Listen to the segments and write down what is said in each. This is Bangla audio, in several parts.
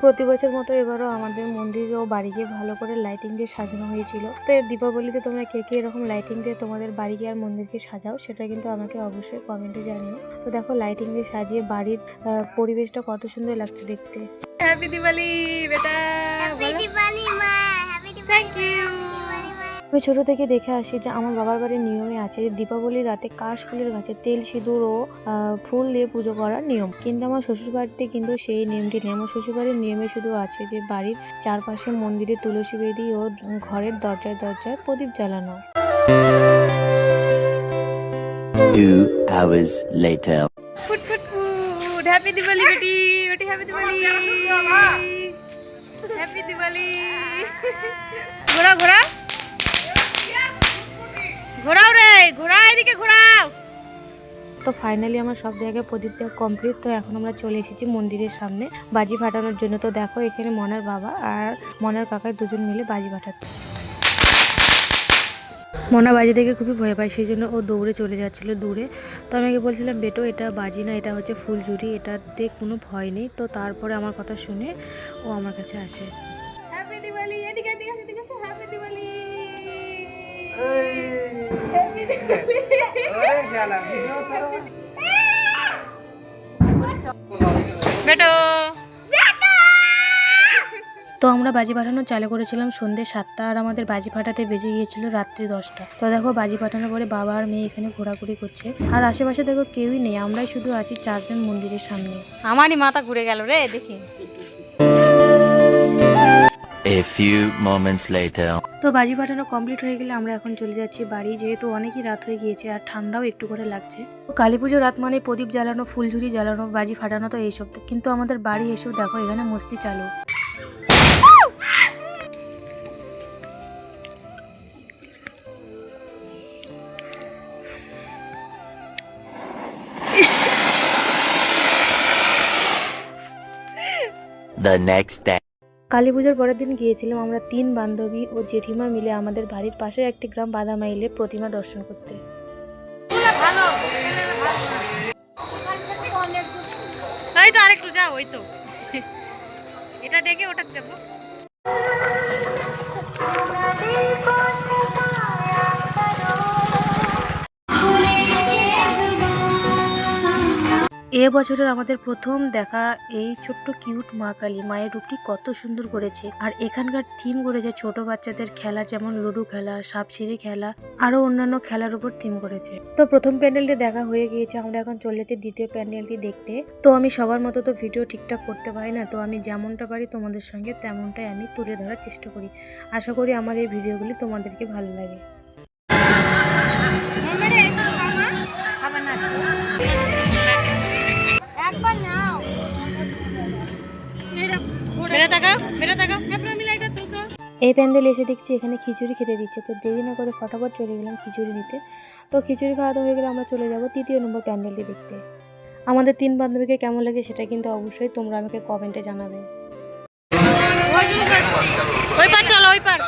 প্রতি বছর মতো এবারও আমাদের মন্দির ও বাড়িকে ভালো করে লাইটিং দিয়ে সাজানো হয়েছিল। তো এর দীপাবলিতে তোমরা কে কে এরকম লাইটিং দিয়ে তোমাদের বাড়িকে আর মন্দিরকে সাজাও সেটা কিন্তু আমাকে অবশ্যই কমেন্টে জানিও। তো দেখো লাইটিং দিয়ে সাজিয়ে বাড়ির পরিবেশটা কত সুন্দর লাগছে দেখতে। হ্যাপি দিওয়ালি বেটা, হ্যাপি দিওয়ালি মা, হ্যাপি দিওয়ালি, থ্যাংক ইউ। আমি ছোট থেকে দেখে আসি যে আমার বাবার বাড়ির নিয়মে আছে দীপাবলির রাতে কাশ ফুলের গাছে তেল সিঁদুর ও ফুল দিয়ে পুজো করার নিয়ম, কিন্তু আমার শ্বশুর বাড়িতে কিন্তু সেই নিয়মটি নেই। আমার শ্বশুর বাড়ির নিয়মে শুধু আছে যে বাড়ির চারপাশে মন্দিরে তুলসী বেদি ও ঘরের দরজায় দরজায় প্রদীপ জ্বালানো। 2 hours later. Foot foot foot, happy Diwali বেটি, বেটি হ্যাপি দিওয়ালি, হ্যাপি দিওয়ালি। ঘোরা ঘোরা ঘোরাও রে, ঘোরা এদিকে ঘোরাও। তো ফাইনালি আমার সব জায়গায় প্রদীপ দেওয়া কমপ্লিট। তো এখন আমরা চলে এসেছি মন্দিরের সামনে বাজি ফাটানোর জন্য। তো দেখো এখানে মনার বাবা আর মনার কাকায় দুজন মিলে বাজি ফাটাচ্ছে। মনা বাজি দেখে খুবই ভয় পায়, সেই জন্য ও দৌড়ে চলে যাচ্ছিল দূরে। তো আমি আগে বলছিলাম বেটো এটা বাজি না, এটা হচ্ছে ফুলঝুরি, এটাতে কোনো ভয় নেই। তো তারপরে আমার কথা শুনে ও আমার কাছে আসে। হ্যাপি দিওয়ালি, এদিকে এদিকে এদিকে, হ্যাপি দিওয়ালি, হ্যাপি দিওয়ালি। বেটো তো আমরা বাজি ফাটানো চালু করেছিলাম সন্ধ্যে 7টা, আর আমাদের বাজি ফাটাতে বেজে গিয়েছিল রাত্রি 10টা। তো দেখো বাজি ফাটানোর পরে বাবা আর মেয়ে এখানে ঘোরাঘুরি করছে, আর আশেপাশে দেখো কেউই নেই, আমরাই শুধু আছি 4 জন মন্দিরের সামনে। আমারই মাথা ঘুরে গেল রে দেখি। A few moments later. তো বাজি ফাটানো কমপ্লিট হয়ে গেলে আমরা এখন চলে যাচ্ছি বাড়ি, যেহেতু অনেকই রাত হয়ে গিয়েছে আর ঠান্ডাও একটু করে লাগছে। তো কালী পুজোর রাত মানে প্রদীপ জ্বালানো, ফুলঝুরি জ্বালানো, বাজি ফাটানো, তো এইসব। কিন্তু আমাদের বাড়ি এসেও দেখো এখানে মস্তি চালু। The next day. কালী পুজোর পরের দিন গিয়েছিলাম আমরা 3 বান্ধবী ও জেঠিমা মিলে আমাদের বাড়ির পাশে একটি গ্রাম বাদামাইলে প্রতিমা দর্শন করতে। তাই তো আরেকটু যাও, ওই তো এটা দেখে ওটা যাবো। এবছরের আমাদের প্রথম দেখা এই ছোট্ট কিউট মা কালী, মায়ের রূপটি কত সুন্দর করেছে। আর এখানকার থিম করেছে ছোট বাচ্চাদের খেলা, যেমন লুডো খেলা, সাপসিঁড়ি খেলা, আরো অন্যান্য খেলার উপর থিম করেছে। তো প্রথম প্যান্ডেলটি দেখা হয়ে গিয়েছে, আমরা এখন চলে যাচ্ছি দ্বিতীয় প্যান্ডেলটি দেখতে। তো আমি সবার মতো তো ভিডিও ঠিকঠাক করতে পারি না, তো আমি যেমনটা পারি তোমাদের সঙ্গে তেমনটাই আমি তুলে ধরার চেষ্টা করি। আশা করি আমার এই ভিডিওগুলি তোমাদেরকে ভালো লাগে। এই প্যান্ডেল এসে দেখছি এখানে খিচুড়ি খেতে দিচ্ছে, তো দেরি না করে ফটাফট চলে গেলাম খিচুড়ি নিতে। তো খিচুড়ি খাওয়া হয়ে গেলে আমরা চলে যাব 3য় নম্বর প্যান্ডেলটি দেখতে। আমাদের 3 বান্ধবীকে কেমন লাগে সেটা কিন্তু অবশ্যই তোমরা আমাকে কমেন্টে জানাবে। ওই পার চলো, ওই পার।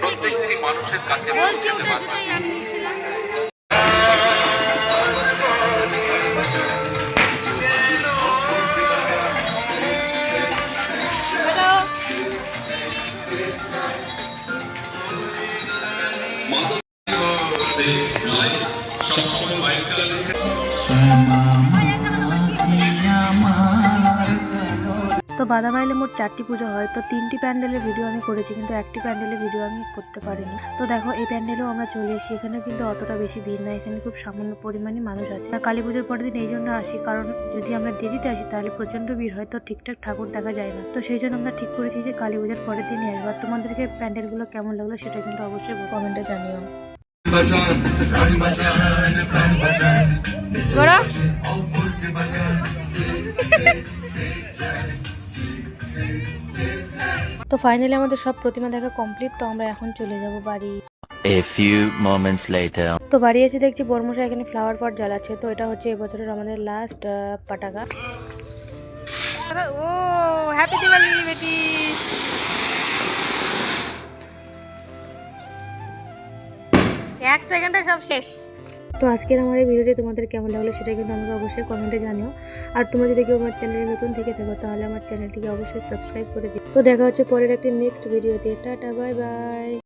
প্রত্যেকটি মানুষের কাছে পৌঁছতে পারবে। তো বাদামাইলে মোট 4টি পুজো হয়। তো 3টি প্যান্ডেলের ভিডিও আমি করেছি, কিন্তু একটি প্যান্ডেলের ভিডিও আমি করতে পারিনি। তো দেখো এই প্যান্ডেলেও আমরা চলে এসেছি, এখানে কিন্তু অতটা বেশি ভিড় না, এখানে খুব সামান্য পরিমাণে মানুষ আছে। কালী পুজোর পরের দিন এই জন্য আসি, কারণ যদি আমরা দেরিতে আসি তাহলে প্রচন্ড ভিড় হয়, তো ঠিকঠাক ঠাকুর দেখা যায় না। তো সেই জন্য আমরা ঠিক করেছি যে কালী পুজোর পরের দিনই আসবো। তোমাদেরকে প্যান্ডেলগুলো কেমন লাগলো সেটা কিন্তু অবশ্যই কমেন্টে জানিও। তো ফাইনালি আমাদের সব প্রতিমা দেখা কমপ্লিট। তো আমরা এখন চলে যাব বাড়ি। A few moments later. তো বাড়ি এসে দেখছি বর্মশাই এখানে ফ্লাওয়ার পট জ্বালাচ্ছে। তো এটা হচ্ছে এবছরের আমাদের লাস্ট পাটাকা। ও হ্যাপি দিওয়ালি বেটি। 1 সেকেন্ডে সব শেষ। তো আজকের আমার এই ভিডিওটি তোমাদের কেমন লাগলো সেটা কিন্তু আমাকে অবশ্যই কমেন্টে জানিও। আর তোমরা যদি কেউ আমার চ্যানেলে নতুন থেকে থাকো তাহলে আমার চ্যানেলটিকে অবশ্যই সাবস্ক্রাইব করে দিও। তো দেখা হচ্ছে পরের একটি নেক্সট ভিডিওতে। Tata, bye bye.